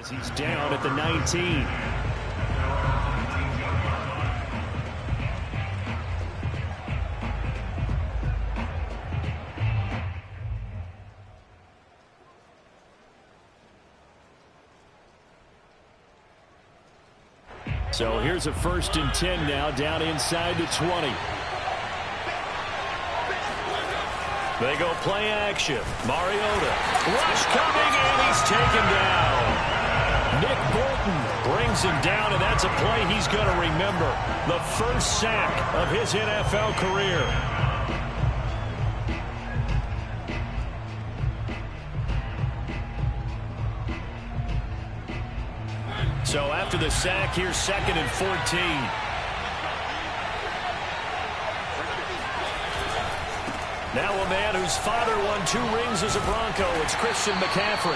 as he's down at the 19. So here's a 1st and 10 now, down inside the 20. They go play action. Mariota. Rush coming, and he's taken down. Nick Bolton brings him down, and that's a play he's going to remember. The first sack of his NFL career. So after the sack, here's 2nd and 14. Now a man whose father won 2 rings as a Bronco. It's Christian McCaffrey.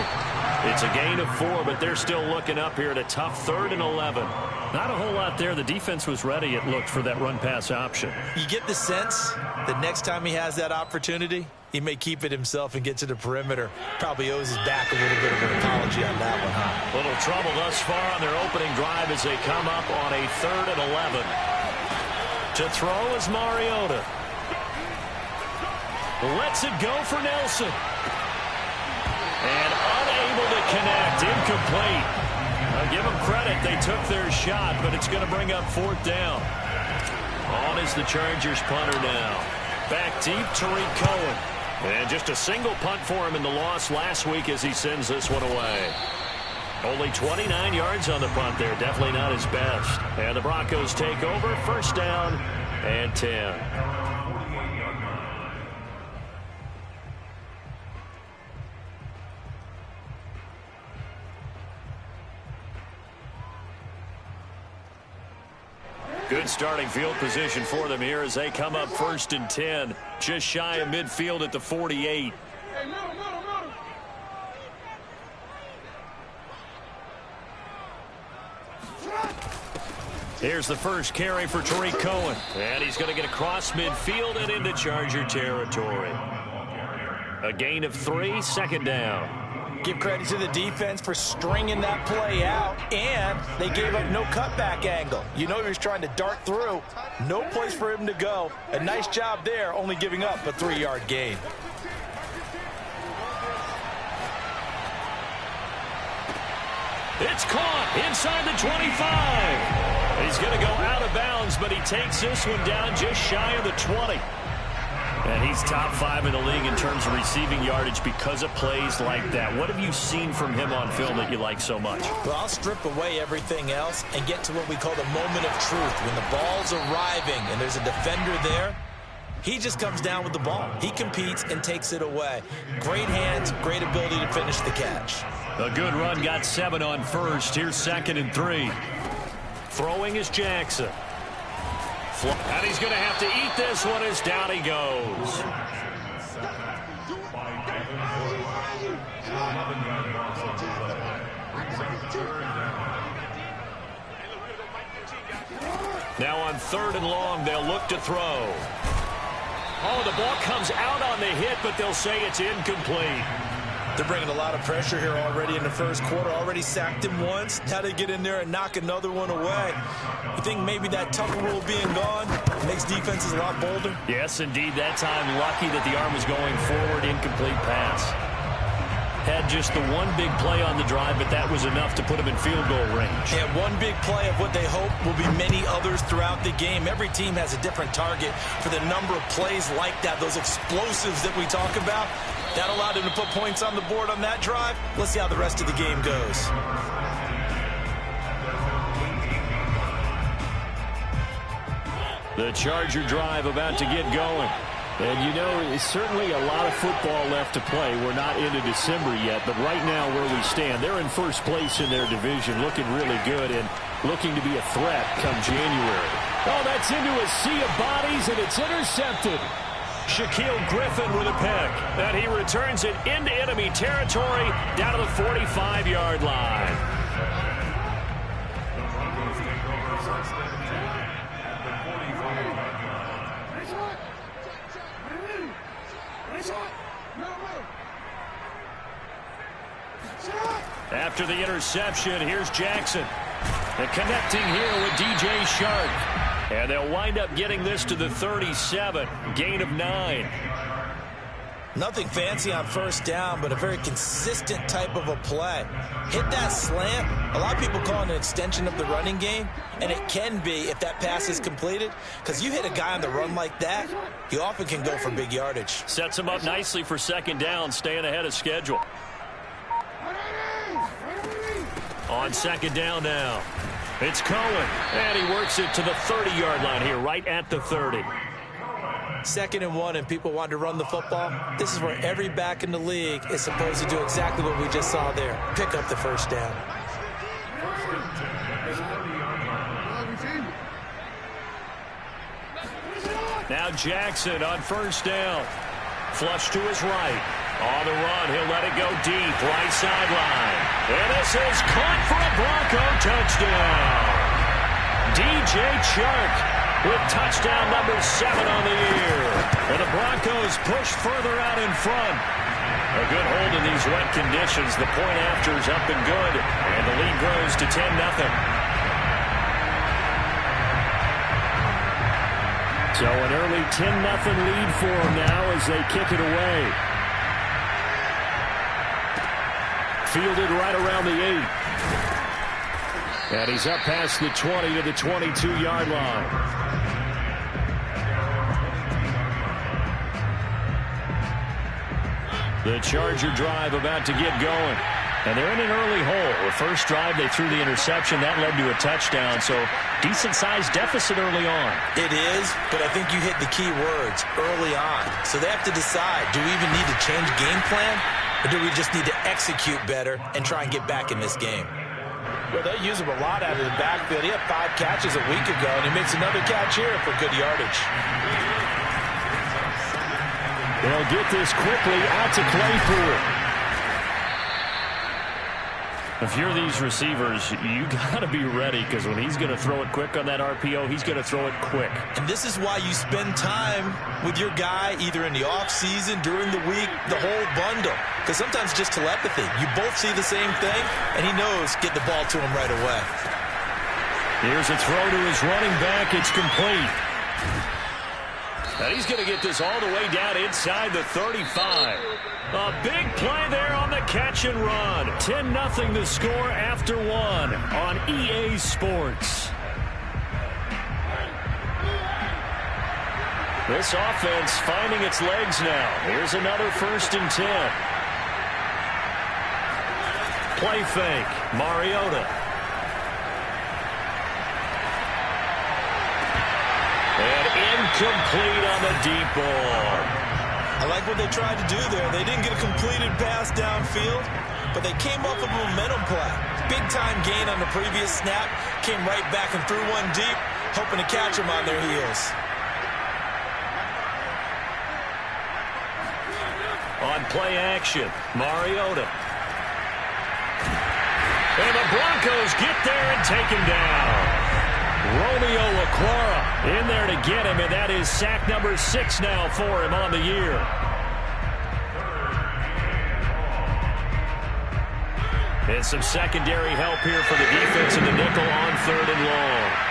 It's a gain of 4, but they're still looking up here at a tough 3rd and 11. Not a whole lot there. The defense was ready, it looked, for that run-pass option. You get the sense that next time he has that opportunity, he may keep it himself and get to the perimeter. Probably owes his back a little bit of an apology on that one, huh? Little trouble thus far on their opening drive as they come up on a 3rd and 11. To throw is Mariota. Lets it go for Nelson. And unable to connect. Incomplete. I'll give them credit. They took their shot, but it's going to bring up 4th down. On is the Chargers punter now. Back deep, Tariq Cohen. And just a single punt for him in the loss last week as he sends this one away. Only 29 yards on the punt there. Definitely not his best. And the Broncos take over. 1st down and 10. Good starting field position for them here as they come up 1st and 10. Just shy of midfield at the 48. Here's the first carry for Tariq Cohen. And he's going to get across midfield and into Charger territory. A gain of 3, 2nd down. Give credit to the defense for stringing that play out, and they gave up no cutback angle. You know he was trying to dart through. No place for him to go. A nice job there, only giving up a 3-yard gain. It's caught inside the 25. He's going to go out of bounds, but he takes this one down just shy of the 20. And he's top 5 in the league in terms of receiving yardage because of plays like that. What have you seen from him on film that you like so much? Well, I'll strip away everything else and get to what we call the moment of truth. When the ball's arriving and there's a defender there, he just comes down with the ball. He competes and takes it away. Great hands, great ability to finish the catch. A good run, got 7 on 1st. Here's 2nd and 3. Throwing is Jackson. And he's going to have to eat this one as down he goes. Now on 3rd and long, they'll look to throw. Oh, the ball comes out on the hit, but they'll say it's incomplete. They're bringing a lot of pressure here already in the 1st quarter. Already sacked him once. Now they get in there and knock another one away. You think maybe that Tucker rule being gone makes defenses a lot bolder? Yes, indeed. That time, lucky that the arm was going forward. Incomplete pass. Had just the one big play on the drive, but that was enough to put him in field goal range. And one big play of what they hope will be many others throughout the game. Every team has a different target for the number of plays like that, those explosives that we talk about. That allowed him to put points on the board on that drive. Let's see how the rest of the game goes. The Charger drive about to get going. And, you know, it's certainly a lot of football left to play. We're not into December yet, but right now where we stand, they're in 1st place in their division, looking really good and looking to be a threat come January. Oh, that's into a sea of bodies, and it's intercepted. Shaquille Griffin with a pick. And he returns it into enemy territory down to the 45-yard line. After the interception, here's Jackson. And connecting here with DJ Shark. And they'll wind up getting this to the 37. Gain of 9. Nothing fancy on first down, but a very consistent type of a play. Hit that slant. A lot of people call it an extension of the running game, and it can be if that pass is completed, because you hit a guy on the run like that, he often can go for big yardage. Sets him up nicely for second down, staying ahead of schedule. On second down now, it's Cohen, and he works it to the 30-yard line here, right at the 30. 2nd and 1, and people want to run the football. This is where every back in the league is supposed to do exactly what we just saw there. Pick up the first down. Now Jackson on first down. Flush to his right. On the run, he'll let it go deep. Right sideline. And this is caught for a Bronco touchdown. DJ Chark with touchdown number 7 on the year. And the Broncos push further out in front. A good hold in these wet conditions. The point after is up and good. And the lead grows to 10-0. So an early 10-0 lead for them now as they kick it away. Fielded right around the 8. And he's up past the 20 to the 22-yard line. The Charger drive about to get going. And they're in an early hole. The first drive, they threw the interception. That led to a touchdown. So decent-sized deficit early on. It is, but I think you hit the key words, early on. So they have to decide, do we even need to change game plan? Or do we just need to execute better and try and get back in this game? Well, they use him a lot out of the backfield. He had 5 catches a week ago, and he makes another catch here for good yardage. They'll get this quickly out to Claypool. If you're these receivers, you got to be ready, because when he's going to throw it quick on that RPO, he's going to throw it quick. And this is why you spend time with your guy either in the offseason, during the week, the whole bundle. Because sometimes just telepathy. You both see the same thing, and he knows get the ball to him right away. Here's a throw to his running back. It's complete. And he's going to get this all the way down inside the 35. A big play there on the catch and run. 10-0 the score after 1 on EA Sports. This offense finding its legs now. Here's another 1st and 10. Play fake. Mariota. And incomplete on the deep ball. I like what they tried to do there. They didn't get a completed pass downfield, but they came off of a momentum play. Big-time gain on the previous snap. Came right back and threw one deep, hoping to catch them on their heels. On play action, Mariota. And the Broncos get there and take him down. Romeo Okwara in there to get him, and that is sack number 6 now for him on the year. And some secondary help here for the defense in the nickel on 3rd and long.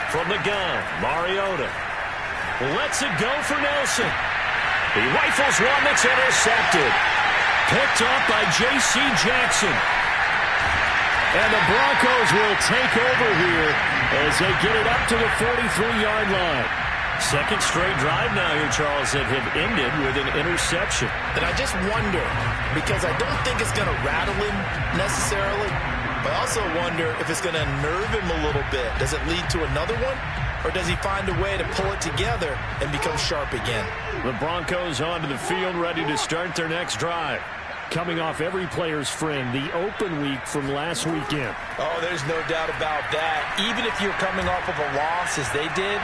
From the gun, Mariota lets it go for Nelson. He rifles one that's intercepted. Picked up by J.C. Jackson. And the Broncos will take over here as they get it up to the 43-yard line. Second straight drive now here, Charles, that have ended with an interception. And I just wonder, because I don't think it's going to rattle him necessarily, but I also wonder if it's going to nerve him a little bit. Does it lead to another one? Or does he find a way to pull it together and become sharp again? The Broncos onto the field, ready to start their next drive. Coming off every player's friend, the open week from last weekend. Oh, there's no doubt about that. Even if you're coming off of a loss as they did,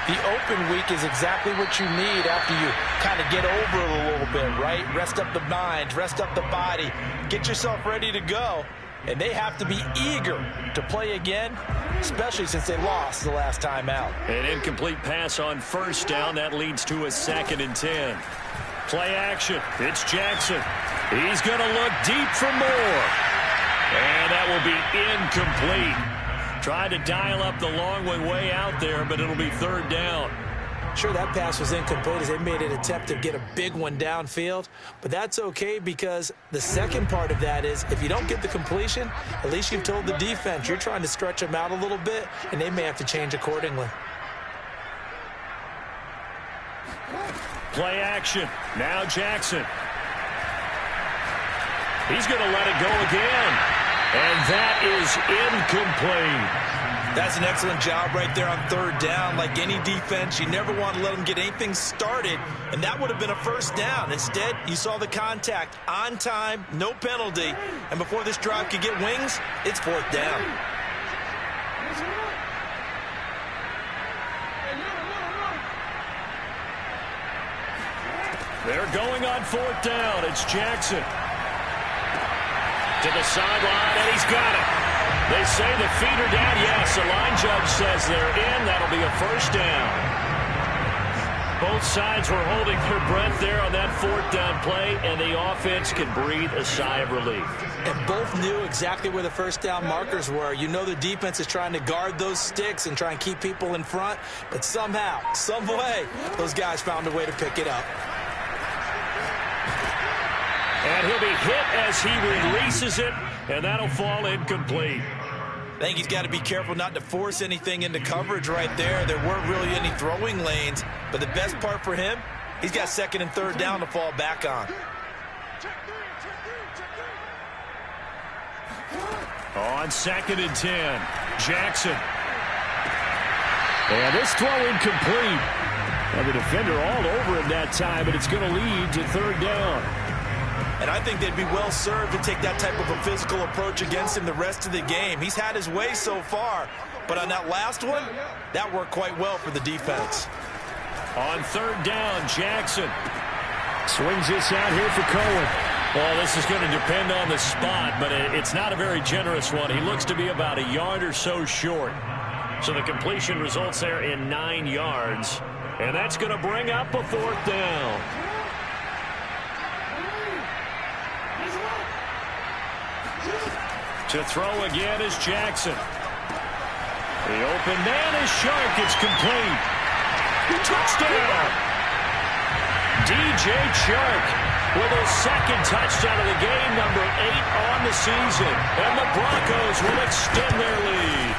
the open week is exactly what you need after you kind of get over it a little bit, right? Rest up the mind, rest up the body, get yourself ready to go. And they have to be eager to play again, especially since they lost the last time out. An incomplete pass on first down. That leads to a 2nd and 10. Play action. It's Jackson. He's going to look deep for more. And that will be incomplete. Tried to dial up the long way out there, but it'll be 3rd down. Sure, that pass was incomplete as they made an attempt to get a big one downfield, but that's okay because the second part of that is if you don't get the completion, at least you've told the defense you're trying to stretch them out a little bit, and they may have to change accordingly. Play action. Now Jackson. He's going to let it go again, and that is incomplete. That's an excellent job right there on 3rd down. Like any defense, you never want to let them get anything started, and that would have been a 1st down. Instead, you saw the contact on time, no penalty, and before this drive could get wings, it's 4th down. They're going on 4th down. It's Jackson. To the sideline, and he's got it. They say the feet are down. Yes, the line judge says they're in. That'll be a 1st down. Both sides were holding their breath there on that 4th down play, and the offense can breathe a sigh of relief. And both knew exactly where the 1st down markers were. You know the defense is trying to guard those sticks and try and keep people in front, but somehow, some way, those guys found a way to pick it up. And he'll be hit as he releases it, and that'll fall incomplete. I think he's got to be careful not to force anything into coverage right there. There weren't really any throwing lanes, but the best part for him, he's got 2nd and 3rd down to fall back on. On 2nd and 10, Jackson. And this throw incomplete. And the defender all over him that time, but it's going to lead to 3rd down. And I think they'd be well served to take that type of a physical approach against him the rest of the game. He's had his way so far, but on that last one, that worked quite well for the defense. On 3rd down, Jackson swings this out here for Cohen. Well, this is going to depend on the spot, but it's not a very generous one. He looks to be about a yard or so short. So the completion results there in 9 yards, and that's going to bring up a 4th down. To throw again is Jackson. The open man is Shark. It's complete. Touchdown. DJ Shark with his 2nd touchdown of the game, number 8 on the season. And the Broncos will extend their lead.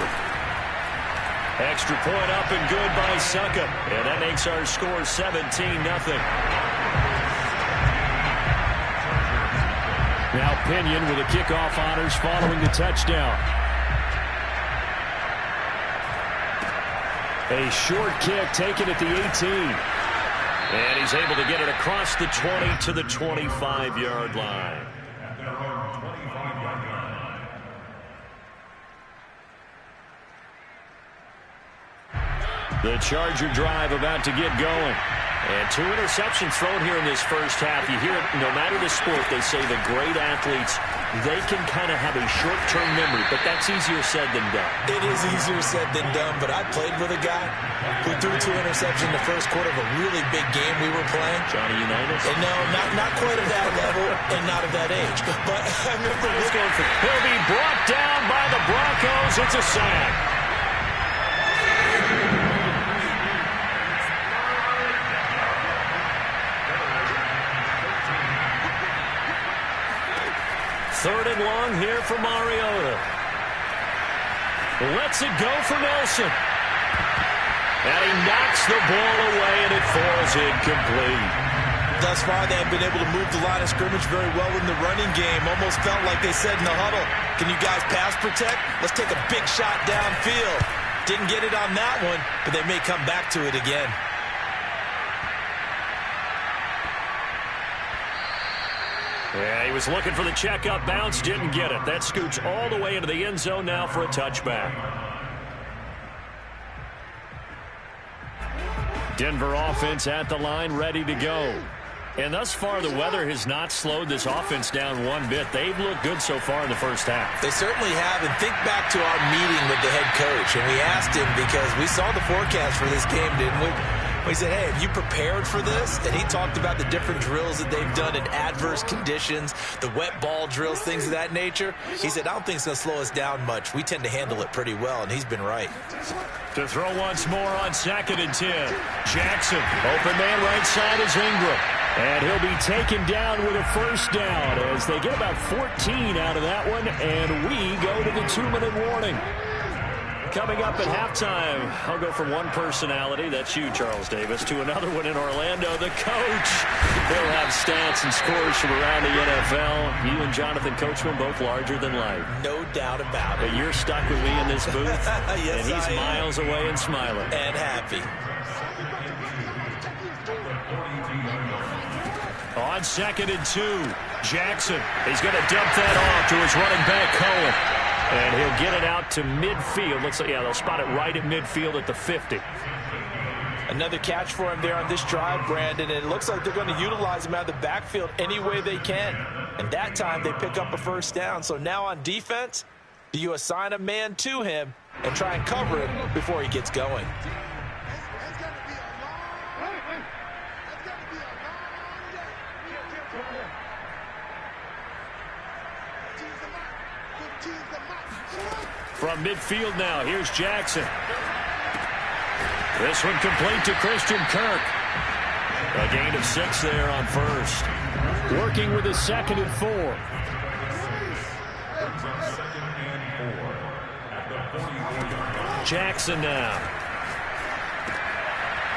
Extra point up and good by Suckup. And that makes our score 17-0. Now Pinion with the kickoff honors following the touchdown. A short kick taken at the 18. And he's able to get it across the 20 to the 25-yard line. The Charger drive about to get going. And 2 interceptions thrown here in this first half. You hear it, no matter the sport, they say the great athletes, they can kind of have a short-term memory, but that's easier said than done. It is easier said than done, but I played with a guy who threw 2 interceptions in the first quarter of a really big game we were playing. Johnny Unitas? And no, not quite at that level and not at that age. But I remember he'll be brought down by the Broncos. It's a sack. Third and long here for Mariota. Lets it go for Nelson. And he knocks the ball away, and it falls incomplete. Thus far, they have been able to move the line of scrimmage very well in the running game. Almost felt like they said in the huddle, can you guys pass protect? Let's take a big shot downfield. Didn't get it on that one, but they may come back to it again. Yeah, he was looking for the checkup bounce, didn't get it. That scoots all the way into the end zone now for a touchback. Denver offense at the line, ready to go. And thus far, the weather has not slowed this offense down one bit. They've looked good so far in the first half. They certainly have. And think back to our meeting with the head coach. And we asked him, because we saw the forecast for this game, didn't we? We said, hey, have you prepared for this? And he talked about the different drills that they've done in adverse conditions, the wet ball drills, things of that nature. He said, I don't think it's going to slow us down much. We tend to handle it pretty well, and he's been right. To throw once more on 2nd and 10. Jackson, open man right side is Ingram. And he'll be taken down with a first down as they get about 14 out of that one, and we go to the 2-minute warning. Coming up at halftime, I'll go from one personality, that's you, Charles Davis, to another one in Orlando, the coach. He'll have stats and scores from around the NFL. You and Jonathan Coachman, both larger than life. No doubt about it. But you're stuck with me in this booth, yes, and he's miles away and smiling. And happy. On 2nd and 2, Jackson. He's going to dump that off to his running back, Cohen. And he'll get it out to midfield. Looks like, yeah, they'll spot it right at midfield at the 50. Another catch for him there on this drive, Brandon. And it looks like they're going to utilize him out of the backfield any way they can. And that time they pick up a first down. So now on defense, do you assign a man to him and try and cover him before he gets going? From midfield now, here's Jackson. This one complete to Christian Kirk. A gain of 6 there on first. Working with a 2nd and 4. Jackson now.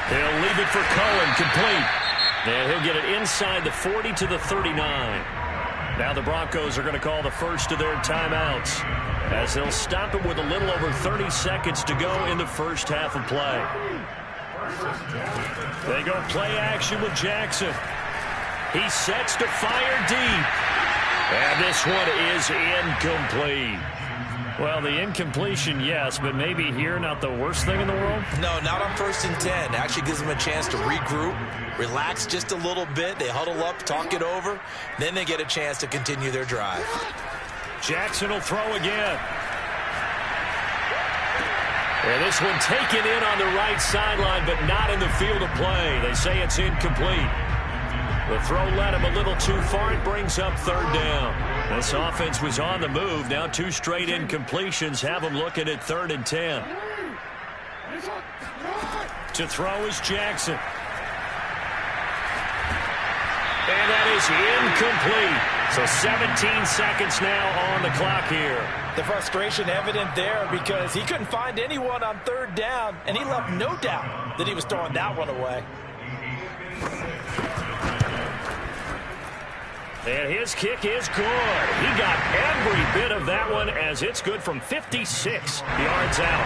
He'll leave it for Cohen, complete. And he'll get it inside the 40 to the 39. Now the Broncos are going to call the first of their timeouts, as they'll stop it with a little over 30 seconds to go in the first half of play. They go play action with Jackson. He sets to fire deep. And this one is incomplete. Well, the incompletion, yes, but maybe here not the worst thing in the world? No, not on 1st and 10. Actually gives them a chance to regroup, relax just a little bit. They huddle up, talk it over. Then they get a chance to continue their drive. Jackson will throw again. And this one taken in on the right sideline, but not in the field of play. They say it's incomplete. The throw led him a little too far. It brings up 3rd down. This offense was on the move. Now 2 straight incompletions have them looking at 3rd and 10. To throw is Jackson. And that is incomplete. So 17 seconds now on the clock here. The frustration evident there because he couldn't find anyone on 3rd down, and he left no doubt that he was throwing that one away. And his kick is good. He got every bit of that one as it's good from 56 yards out.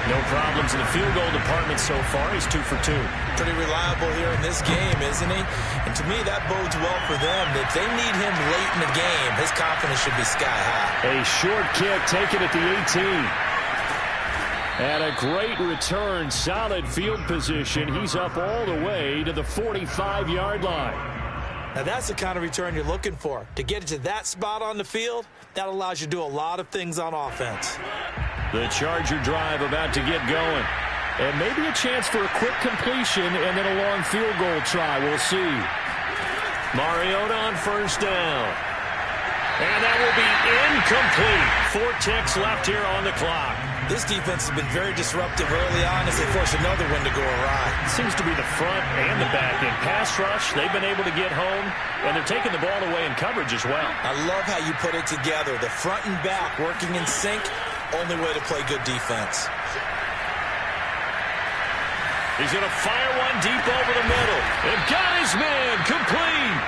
No problems in the field goal department so far. He's 2 for 2. Pretty reliable here in this game, isn't he? And to me, that bodes well for them. If they need him late in the game, his confidence should be sky high. A short kick taken at the 18. And a great return, solid field position. He's up all the way to the 45-yard line. Now, that's the kind of return you're looking for. To get to that spot on the field, that allows you to do a lot of things on offense. The Charger drive about to get going. And maybe a chance for a quick completion and then a long field goal try. We'll see. Mariota on 1st down. And that will be incomplete. 4 ticks left here on the clock. This defense has been very disruptive early on as they force another one to go awry. Seems to be the front and the back. In pass rush, they've been able to get home, and they're taking the ball away in coverage as well. I love how you put it together. The front and back working in sync, only way to play good defense. He's going to fire one deep over the middle. And got his man complete.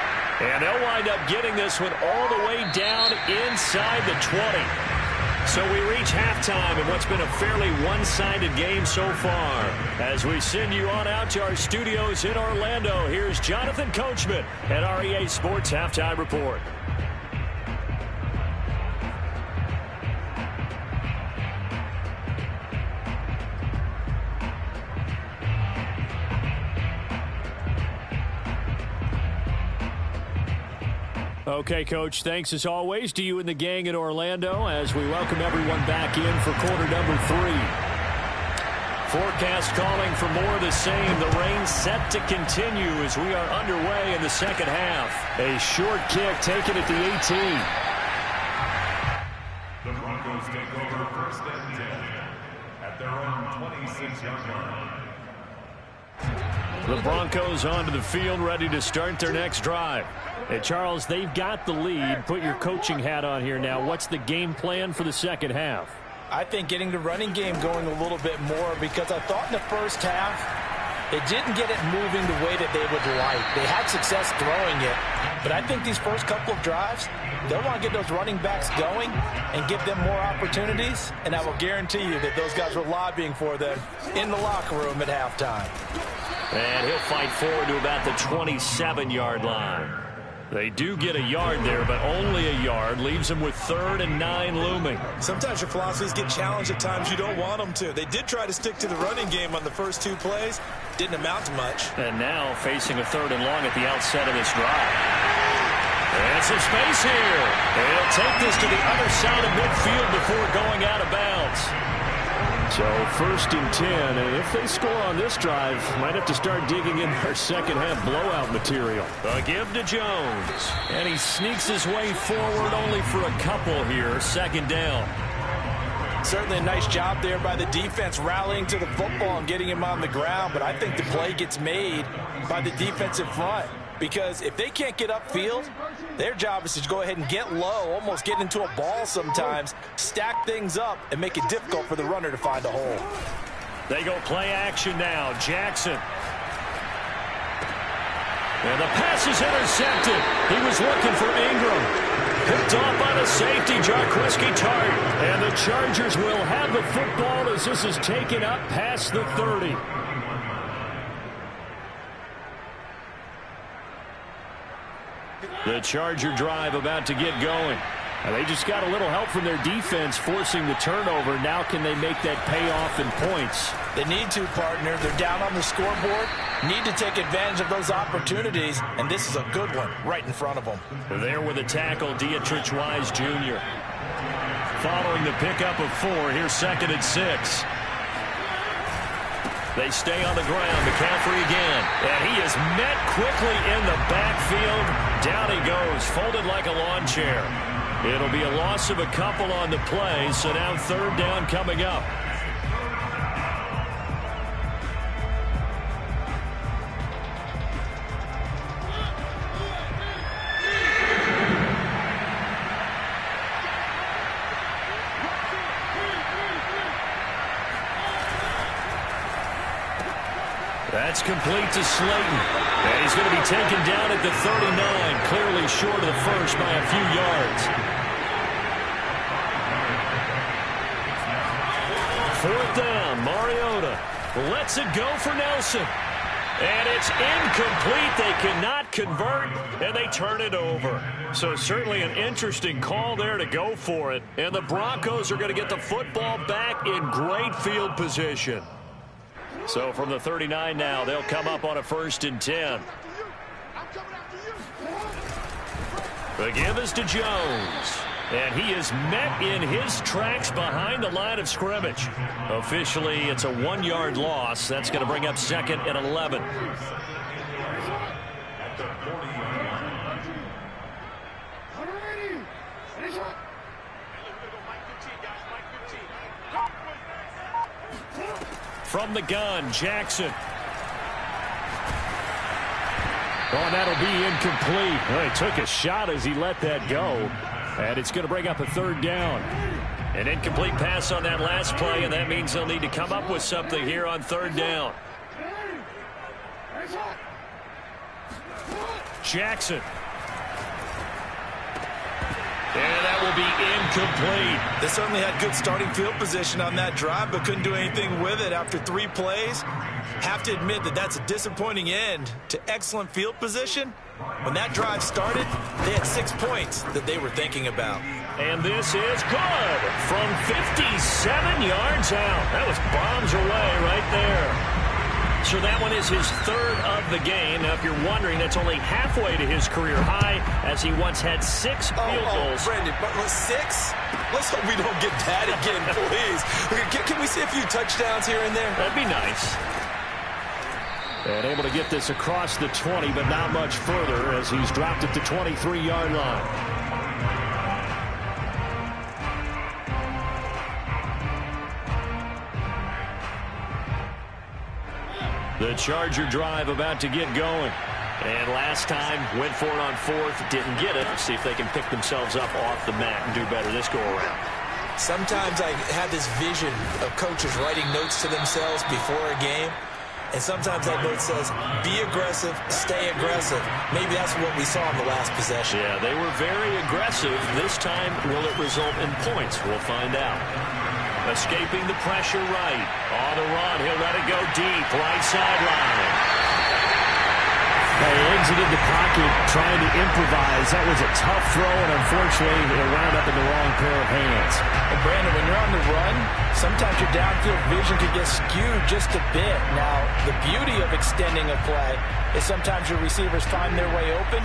And they'll wind up getting this one all the way down inside the 20. So we reach halftime in what's been a fairly one-sided game so far. As we send you on out to our studios in Orlando, here's Jonathan Coachman at REA Sports Halftime Report. Okay, Coach, thanks as always to you and the gang in Orlando as we welcome everyone back in for quarter number 3. Forecast calling for more of the same. The rain set to continue as we are underway in the second half. A short kick taken at the 18. The Broncos take over first and 10 at their own 26-yard line. The Broncos onto the field, ready to start their next drive. Hey, Charles, they've got the lead. Put your coaching hat on here now. What's the game plan for the second half? I think getting the running game going a little bit more, because I thought in the first half they didn't get it moving the way that they would like. They had success throwing it, but I think these first couple of drives, they'll want to get those running backs going and give them more opportunities, and I will guarantee you that those guys were lobbying for them in the locker room at halftime. And he'll fight forward to about the 27-yard line. They do get a yard there, but only a yard. Leaves them with 3rd and 9 looming. Sometimes your philosophies get challenged at times you don't want them to. They did try to stick to the running game on the first 2 plays. Didn't amount to much. And now facing a 3rd and long at the outset of this drive. And some space here. They'll take this to the other side of midfield before going out of bounds. So 1st and 10, and if they score on this drive, might have to start digging in their second half blowout material. A give to Jones, and he sneaks his way forward only for a couple here, 2nd down. Certainly a nice job there by the defense rallying to the football and getting him on the ground, but I think the play gets made by the defensive front, because if they can't get upfield, their job is to go ahead and get low, almost get into a ball sometimes, stack things up, and make it difficult for the runner to find a hole. They go play action now. Jackson. And the pass is intercepted. He was looking for Ingram. Picked off by the safety, Jarquiski Tart. And the Chargers will have the football as this is taken up past the 30. The Charger drive about to get going. They just got a little help from their defense forcing the turnover. Now can they make that payoff in points? They need to, partner. They're down on the scoreboard. Need to take advantage of those opportunities, and this is a good one right in front of them. There with a tackle, Dietrich Wise Jr. Following the pickup of 4, here's 2nd and 6. They stay on the ground. McCaffrey again. And he is met quickly in the backfield. Down he goes, folded like a lawn chair. It'll be a loss of a couple on the play, so now 3rd down coming up. That's complete to Slayton. And he's going to be taken down at the 39, clearly short of the first by a few yards. 4th down, Mariota lets it go for Nelson. And it's incomplete. They cannot convert, and they turn it over. So certainly an interesting call there to go for it. And the Broncos are going to get the football back in great field position. So from the 39 now, they'll come up on a 1st and 10. The give is to Jones. And he is met in his tracks behind the line of scrimmage. Officially, it's a 1-yard loss. That's going to bring up 2nd and 11. From the gun, Jackson. Oh, and that'll be incomplete. Well, he took a shot as he let that go. And it's going to bring up a 3rd down. An incomplete pass on that last play, and that means they'll need to come up with something here on 3rd down. Jackson. And that will be incomplete. They certainly had good starting field position on that drive, but couldn't do anything with it after 3 plays. Have to admit that that's a disappointing end to excellent field position. When that drive started, they had 6 points that they were thinking about. And this is good from 57 yards out. That was bombs away right there. So that one is his third of the game. Now, if you're wondering, that's only halfway to his career high, as he once had 6 field goals. Brandon, 6? Let's hope we don't get that again, please. Can we see a few touchdowns here and there? That'd be nice. And able to get this across the 20, but not much further, as he's dropped at the 23-yard line. The Charger drive about to get going. And last time, went for it on 4th, didn't get it. Let's see if they can pick themselves up off the mat and do better this go-around. Sometimes I have this vision of coaches writing notes to themselves before a game. And sometimes that note says, be aggressive, stay aggressive. Maybe that's what we saw in the last possession. Yeah, they were very aggressive. This time, will it result in points? We'll find out. Escaping the pressure right. On the run, he'll let it go deep. Right sideline. They exited the pocket trying to improvise. That was a tough throw, and unfortunately, it wound up in the wrong pair of hands. And Brandon, when you're on the run, sometimes your downfield vision could get skewed just a bit. Now, the beauty of extending a play is sometimes your receivers find their way open,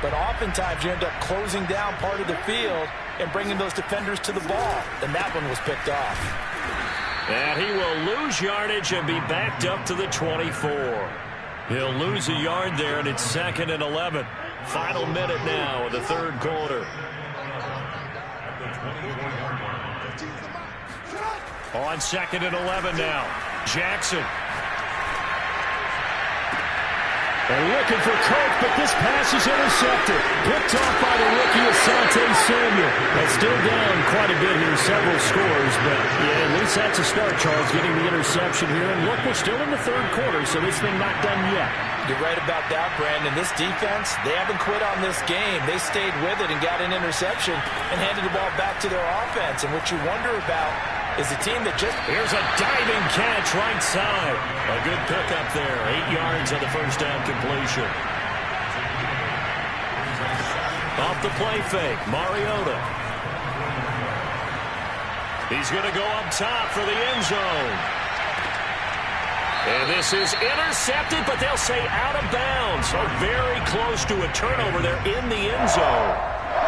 but oftentimes you end up closing down part of the field and bringing those defenders to the ball. And that one was picked off. And he will lose yardage and be backed up to the 24. He'll lose a yard there, and it's 2nd and 11. Final minute now of the third quarter. On 2nd and 11 now. Jackson. They're looking for Coke, but this pass is intercepted. Picked off by the rookie Asante Samuel. That's still down quite a bit here, several scores, but yeah, at least that's a start, Charles, getting the interception here. And look, we're still in the third quarter, so this thing not done yet. You're right about that, Brandon. This defense, they haven't quit on this game. They stayed with it and got an interception and handed the ball back to their offense. And what you wonder about is a team that just... Here's a diving catch right side. A good pickup there. 8 yards on the first down completion. Off the play fake, Mariota. He's going to go up top for the end zone. And this is intercepted, but they'll say out of bounds. So very close to a turnover there in the end zone.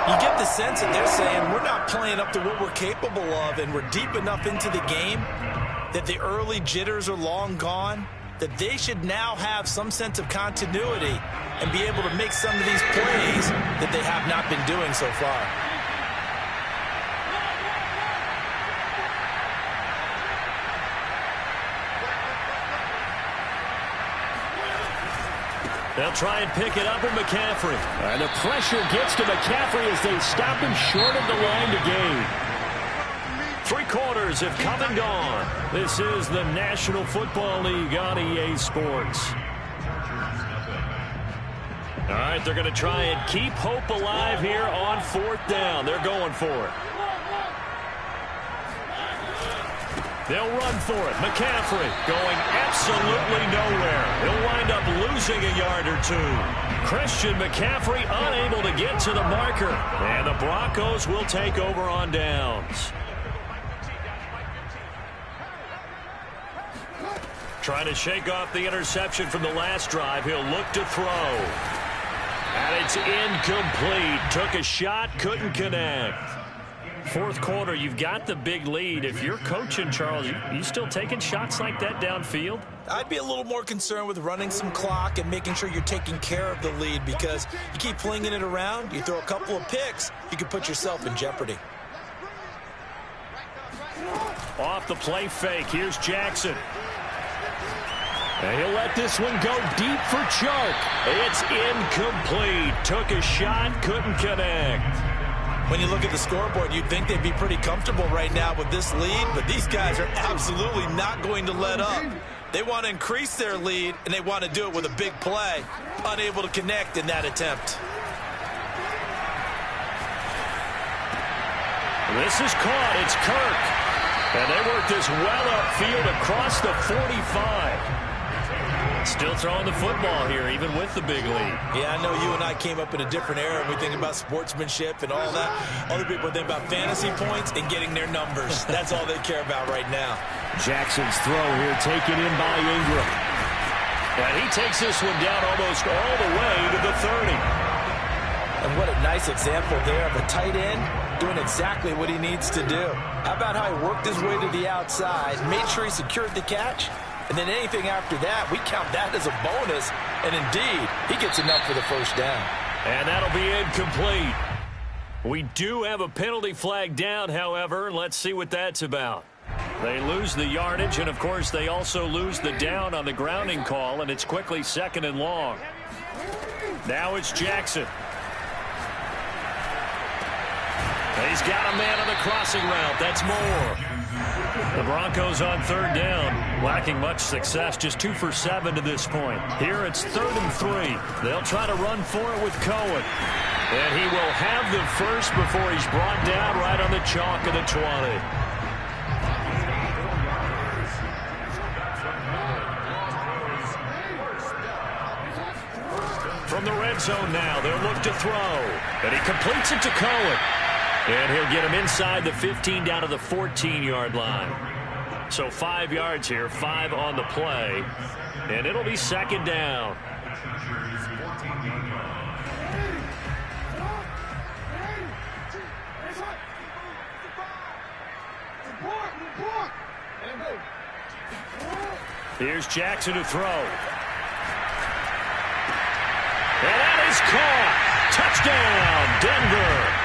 You get the sense that they're saying we're not playing up to what we're capable of, and we're deep enough into the game that the early jitters are long gone, that they should now have some sense of continuity and be able to make some of these plays that they have not been doing so far. They'll try and pick it up with McCaffrey. And the pressure gets to McCaffrey as they stop him short of the line to gain. 3 quarters have come and gone. This is the National Football League on EA Sports. All right, they're going to try and keep hope alive here on 4th down. They're going for it. They'll run for it. McCaffrey going absolutely nowhere. He'll wind up losing a yard or 2. Christian McCaffrey unable to get to the marker. And the Broncos will take over on downs. Trying to shake off the interception from the last drive. He'll look to throw. And it's incomplete. Took a shot, couldn't connect. 4th quarter, you've got the big lead. If you're coaching, Charles, you still taking shots like that downfield? I'd be a little more concerned with running some clock and making sure you're taking care of the lead, because you keep flinging it around, you throw a couple of picks, you could put yourself in jeopardy. Off the play fake, here's Jackson. And he'll let this one go deep for Chark. It's incomplete. Took a shot, couldn't connect. When you look at the scoreboard, you'd think they'd be pretty comfortable right now with this lead, but these guys are absolutely not going to let up. They want to increase their lead, and they want to do it with a big play. Unable to connect in that attempt. This is caught. It's Kirk. And they work this well upfield across the 45. Still throwing the football here, even with the big lead. Yeah, I know you and I came up in a different era, and we think about sportsmanship and all that. Other people think about fantasy points and getting their numbers. That's all they care about right now. Jackson's throw here taken in by Ingram. And he takes this one down almost all the way to the 30. And what a nice example there of a tight end doing exactly what he needs to do. How about how he worked his way to the outside, made sure he secured the catch, and then anything after that, we count that as a bonus. And indeed, he gets enough for the first down. And that'll be incomplete. We do have a penalty flag down, however. Let's see what that's about. They lose the yardage, and, of course, they also lose the down on the grounding call, and it's quickly 2nd and long. Now it's Jackson. He's got a man on the crossing route. That's Moore. The Broncos on 3rd down, lacking much success, just 2 for 7 to this point. Here it's 3rd and 3. They'll try to run for it with Cohen. And he will have the first before he's brought down right on the chalk of the 20. From the red zone now, they'll look to throw. And he completes it to Cohen. And he'll get him inside the 15 down to the 14-yard line. So 5 yards here, 5 on the play. And it'll be 2nd down. Here's Jackson to throw. And that is caught. Touchdown, Denver.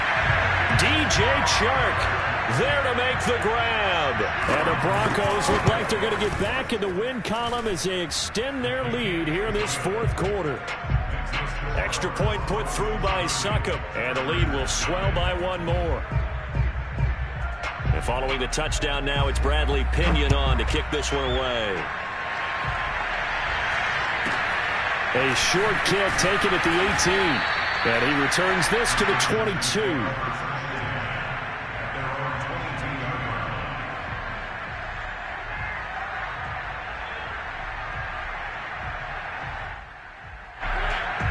DJ Chark there to make the grab. And the Broncos look like they're going to get back in the win column as they extend their lead here in this 4th quarter. Extra point put through by Succop. And the lead will swell by 1 more. And following the touchdown now, it's Bradley Pinion on to kick this one away. A short kick taken at the 18. And he returns this to the 22.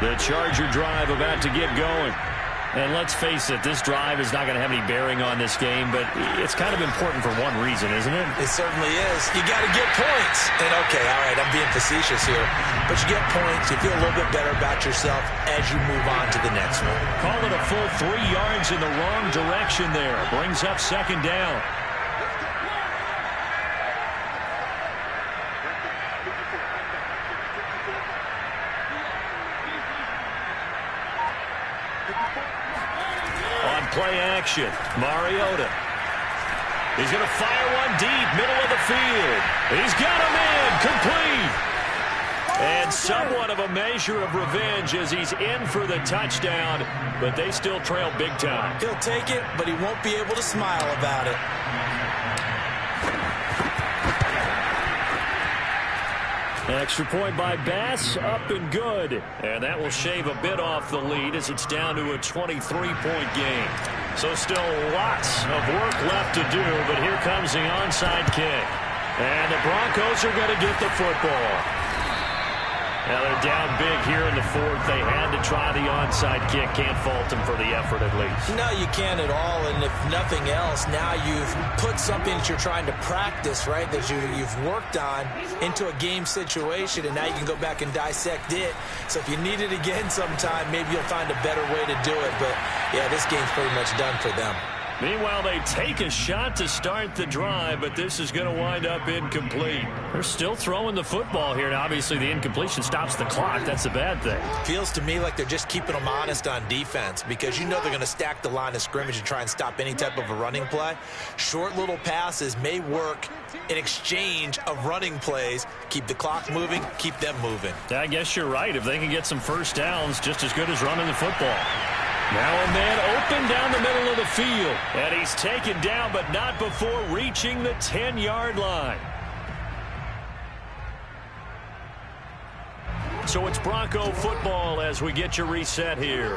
The Charger drive about to get going. And let's face it, this drive is not going to have any bearing on this game, but it's kind of important for one reason, isn't it? It certainly is. You got to get points. And, okay, all right, I'm being facetious here. But you get points, you feel a little bit better about yourself as you move on to the next one. Call it a full 3 yards in the wrong direction there. Brings up 2nd down. Play action. Mariota. He's going to fire one deep, middle of the field. He's got him in, complete. And somewhat of a measure of revenge as he's in for the touchdown, but they still trail big time. He'll take it, but he won't be able to smile about it. Extra point by Bass, up and good. And that will shave a bit off the lead as it's down to a 23-point game. So still lots of work left to do, but here comes the onside kick. And the Broncos are going to get the football. Now they're down big here in the 4th. They had to try the onside kick. Can't fault them for the effort at least. No, you can't at all. And if nothing else, now you've put something that you're trying to practice, right, that you've worked on into a game situation, and now you can go back and dissect it. So if you need it again sometime, maybe you'll find a better way to do it. But, yeah, this game's pretty much done for them. Meanwhile, they take a shot to start the drive, but this is going to wind up incomplete. They're still throwing the football here. Now, obviously, the incompletion stops the clock. That's a bad thing. Feels to me like they're just keeping them honest on defense because you know they're going to stack the line of scrimmage and try and stop any type of a running play. Short little passes may work in exchange of running plays. Keep the clock moving, keep them moving. I guess you're right. If they can get some first downs, just as good as running the football. Now a man open down the middle of the field. And he's taken down, but not before reaching the 10-yard line. So it's Bronco football as we get your reset here.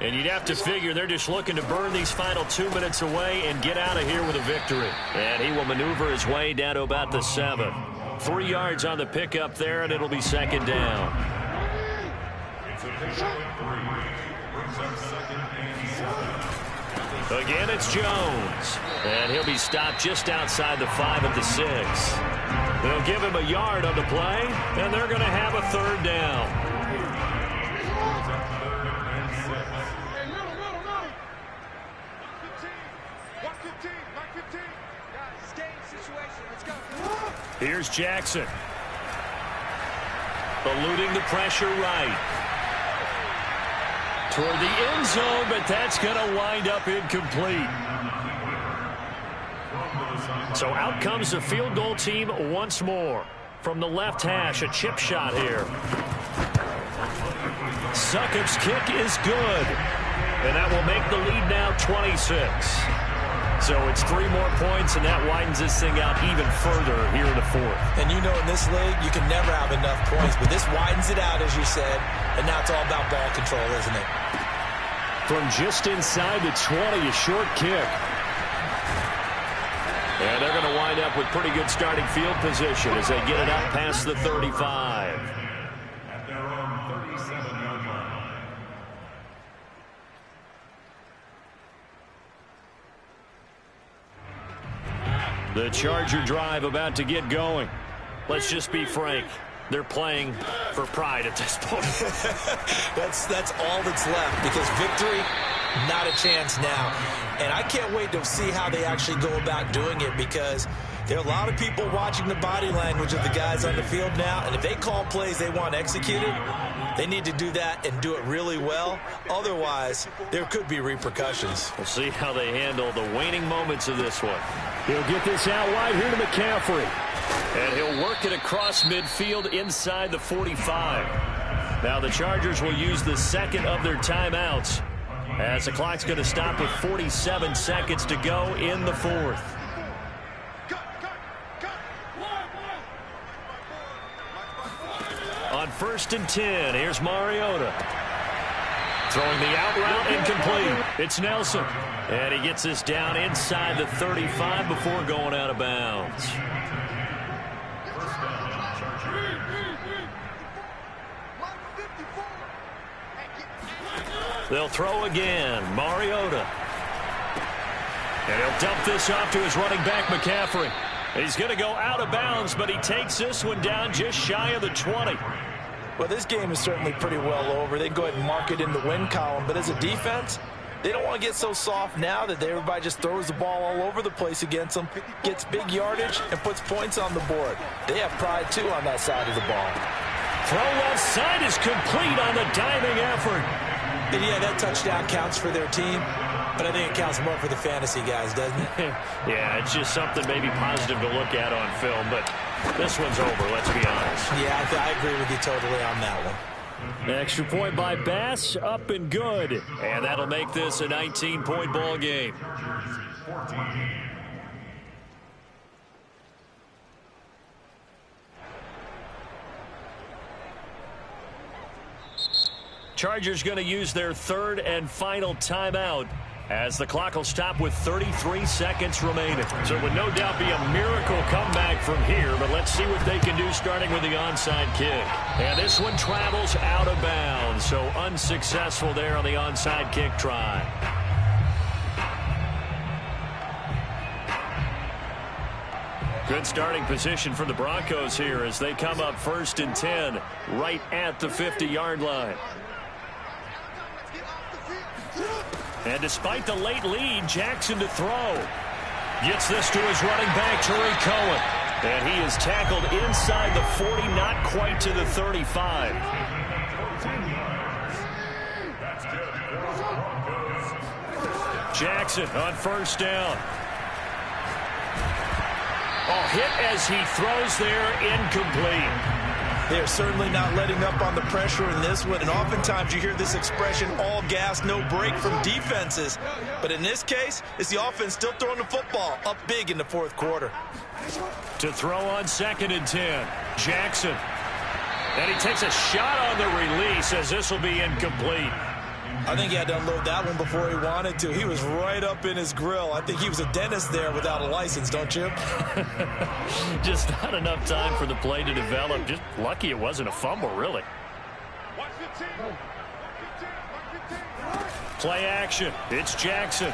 And you'd have to figure they're just looking to burn these final 2 minutes away and get out of here with a victory. And he will maneuver his way down to about the 7. 3 yards on the pickup there, and it'll be 2nd down. Again, it's Jones. And he'll be stopped just outside the 5 at the 6. They'll give him a yard on the play, and they're going to have a third down. Here's Jackson. Eluding the pressure right. Toward the end zone, but that's going to wind up incomplete. So out comes the field goal team once more. From the left hash, a chip shot here. Succop's kick is good. And that will make the lead now 26. So it's 3 more points, and that widens this thing out even further here in the fourth. And you know in this league, you can never have enough points, but this widens it out, as you said, and now it's all about ball control, isn't it? From just inside the 20, a short kick. And they're going to wind up with pretty good starting field position as they get it up past the 35. At their own 37-yard line. The Charger drive about to get going. Let's just be frank. They're playing for pride at this point. That's all that's left, because victory, not a chance now. And I can't wait to see how they actually go about doing it, because there are a lot of people watching the body language of the guys on the field now, and if they call plays they want executed, they need to do that and do it really well. Otherwise, there could be repercussions. We'll see how they handle the waning moments of this one. He'll get this out wide here to McCaffrey. And he'll work it across midfield inside the 45. Now the Chargers will use the second of their timeouts, as the clock's going to stop with 47 seconds to go in the fourth. On 1st and 10, here's Mariota. Throwing the out route incomplete. It's Nelson. And he gets this down inside the 35 before going out of bounds. They'll throw again. Mariota. And he'll dump this off to his running back, McCaffrey. He's going to go out of bounds, but he takes this one down just shy of the 20. Well, this game is certainly pretty well over. They can go ahead and mark it in the win column. But as a defense, they don't want to get so soft now that everybody just throws the ball all over the place against them, gets big yardage, and puts points on the board. They have pride, too, on that side of the ball. Throw left side is complete on the diving effort. And yeah, that touchdown counts for their team, but I think it counts more for the fantasy guys, doesn't it? Yeah, it's just something maybe positive to look at on film, but this one's over, let's be honest. Yeah, I agree with you totally on that one. Extra point by Bass, up and good. And that'll make this a 19-point ball game. Chargers going to use their third and final timeout, as the clock will stop with 33 seconds remaining. So it would no doubt be a miracle comeback from here, but let's see what they can do starting with the onside kick. And this one travels out of bounds, so unsuccessful there on the onside kick try. Good starting position for the Broncos here as they come up 1st and 10 right at the 50-yard line. And despite the late lead, Jackson to throw. Gets this to his running back, Tariq Cohen. And he is tackled inside the 40, not quite to the 35. Jackson on 1st down. Oh, hit as he throws there, incomplete. They're certainly not letting up on the pressure in this one, and oftentimes you hear this expression, all gas, no break from defenses. But in this case, it's the offense still throwing the football up big in the fourth quarter. To throw on 2nd and 10, Jackson. And he takes a shot on the release as this will be incomplete. I think he had to unload that one before he wanted to. He was right up in his grill. I think he was a dentist there without a license, don't you? Just not enough time for the play to develop. Just lucky it wasn't a fumble, really. Play action. It's Jackson.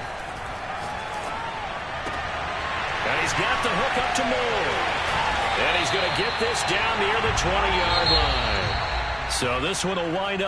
And he's got the hook up to Moore. And he's going to get this down near the 20-yard line. So this one will wind up